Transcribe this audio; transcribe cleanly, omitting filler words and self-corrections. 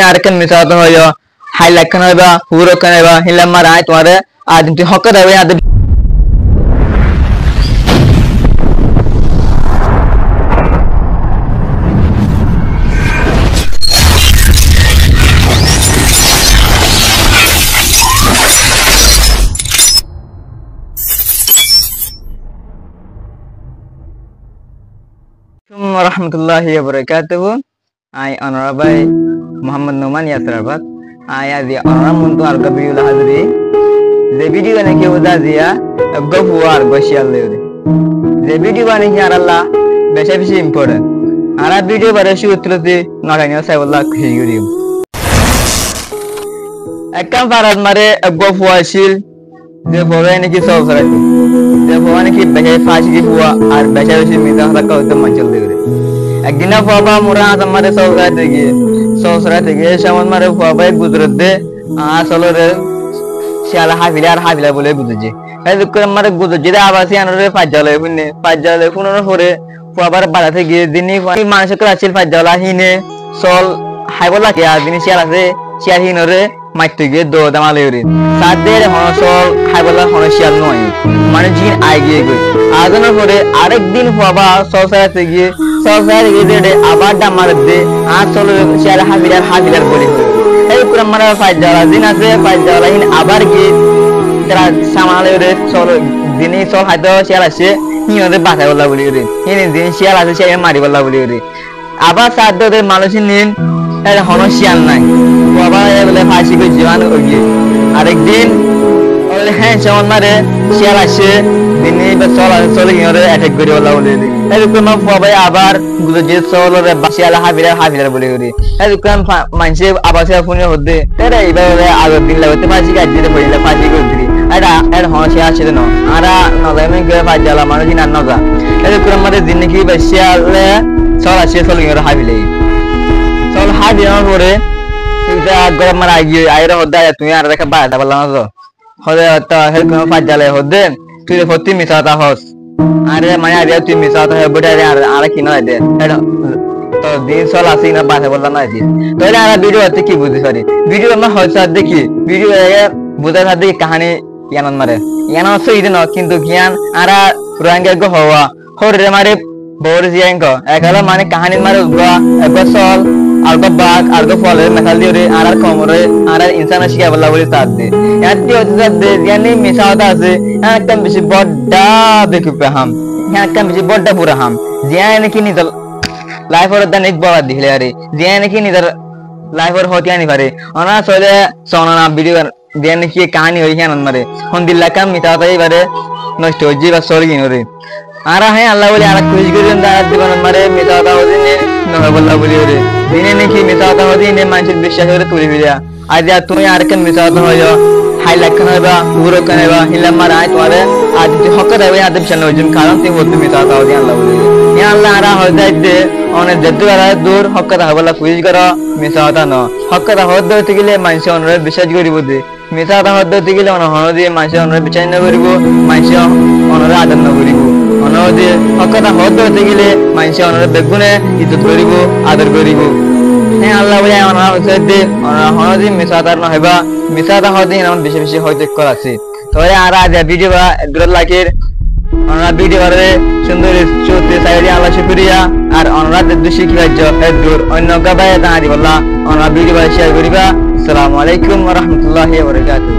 আরেকখান মিসাওয়াত হইও হাই লাখান হইবা হুরো খান হইবা হিলাম মার আয় তোমারে আদিম তুই হক দেবে আদিম warahmatullahi wabarakatuh. I honorable Muhammad Numan Yasrabat. I am the honorable to our video hazri. The video ne ke uda dia abgo huar goshal le. The video ne ke Allah besha beshi important. Ara video bare shu utlati naganya sai wallah khiyuri. Ekam farad mare abgo huashil যে বড় নাকি সব সরাইতো যে বড় নাকি বেশি ফাঁসি কি হুয়া আর বেশি বেশি মিথ্যা কথা কইতে মানচল দেবে একদিন বাবা মোরা আমারে সব সরাইতে গিয়ে সামন মারে বাবা গুজরাত দে আসলে রে শালা হাবিলা বলে বুঝছে এই করে মারে গুজরাত দে আবাসি আনরে ফাজ্জালে ফুনের পরে বাবার বাড়াতে গিয়ে দিনই মানুষ ক্লাসিল ফাজ্জালা হিনে সল হাইবলা কি আর দিন শিয়াল আছে শিয়াল হিনরে মাইতে গিয়ে দো দামালে রে সাদের হনসল হাইবলা হনশিয়াল নয় মানে জিন আই গিয়ে গই আজনের পরে আরেকদিন বাবা সসাইতে গিয়ে দে আবার দামার দে আসল শিয়াল হাবিলার বলি এই করে মারা ফাজ্জালা দিন আছে ফাজ্জালা হিন আবার গিয়ে তারা সামালে রে চল দিনই চল হাইতো শিয়াল আছে হিনরে বাঁচাই বলা বলি রে হিন দিন শিয়াল আছে শিয়াল মারি বলা বলি রে আবার সাদের মানুষ নিন এর হনশিয়াল নাই বাবা বলে ফাঁসি করে জীবন ওগিয়ে আরেকদিন বলে হ্যাঁ যেমন মারে শিয়াল আসে দিনই বা চলে হিনরে অ্যাটাক করে বলা বলি রে এরকম বাবা আবার গুজে চলরে শিয়াল হাবিলার বলি রে এরকম মানুষে আবার সে ফোনে হতে এরা এইভাবে আগের দিন লাগতে ফাঁসি কাজ দিতে পড়িলে ফাঁসি করে দিলি এটা এর হনশিয়াল আসে না আরা নজামে গিয়ে ফাঁসিলা মানুষ না নজা এরকম আমাদের দিন নাকি বা শিয়ালে চল আসে চলে হিনরে হাবিলাই চল হাবিলার পরে এটা গরম মারা গিয়ে আইরা হদা তুমি আর দেখা বাড়াতে পারলাম না তো হদে তো হেলকম ফাজ্জালে হদে তুই ফতি মিসাতা হস আরে মানে আরে তুই মিসাতা হে বড় আর কি না দে তো দিন চল আসি না বাড়াতে পারলাম না দিন তাহলে আর ভিডিও হতে কি বুঝি সরি ভিডিও আমরা হয়তো দেখি ভিডিও বুঝা সাথে কাহিনী জ্ঞান মারে জ্ঞান সই দিন কিন্তু জ্ঞান আর রোহিঙ্গা গো হওয়া হরে মারে বড় জিয়াঙ্গ একালা মানে কাহিনী মারে উগা একবার চল আলগো বাগ আলগো ফলে মেসাল দিওরে আর কমরে আর ইনসান শিয়া বলা বলি সাথ দে ইয়াতি হচ্ছে দে জানি মিসাওতা আছে একটা বেশি বড়টা বেকুপে হাম একটা বেশি বড়টা পুরা হাম জিয়া নাকি নিদল লাইফের দা নেক বড় দিলে আরে জিয়া নাকি নিদর লাইফের হতি আনি পারে অনা চলে সোনা ভিডিও জিয়া নাকি কাহিনী হই হ্যান মারে হন দিল্লা কাম মিসাওতা এবারে নষ্ট হই জিবা সরি গিনরে আর হ্যাঁ আল্লাহ বলি আর খুশি করেন দাঁড়াত জীবন মারে মিসাওতা হদিনে নয় বল্লা বলি রে দিনে নাকি মিসাওতা হদিনে মানুষের বিশ্বাস করে তুলি ফিরিয়া আজ তুমি আর কেন মিসাওতা হইও হাই লাখান হইবা পুরো কান হইবা হিলাম মার আয় তোমারে আজ তুই হক দেবে আদব শান হইজুন কারণ তুই বলতে মিসাওতা হদি আল্লাহ বলি ইয়া আল্লাহ আর হদাই দে অনেক যদ্দু আর দূর হক কথা বলা খুশি করো মিসাওতা ন হক কথা হদ হতে গেলে মানুষ অনরে বিশ্বাস করিব দে মিসাওতা হদ হতে গেলে অন হন দিয়ে মানুষ অনরে বিচার না করিব মানুষ অনরে আদর না করিব অনদে হকটা হদ হতে গেলে মানুষ অনরে বেগুনে ইজ্জত করিব আদর করিব হ্যাঁ আল্লাহ বলে অনরা হচ্ছে দে অনরা হনদি মিসাওতার না হইবা মিসাওতা হদি এমন বেশি বেশি হইতে করাছে তবে আর আজ ভিডিও বা দূর লাকের অনরা ভিডিও বারে সুন্দর চোতে সাইডে আল্লাহ শুকরিয়া আর অনরা দৃষ্টি কি রাজ্য দূর অন্য গাবায় দাঁড়ি বলা অনরা ভিডিও শেয়ার করিবা আসসালামু আলাইকুম ওয়া রাহমাতুল্লাহি ওয়া বারাকাতুহু।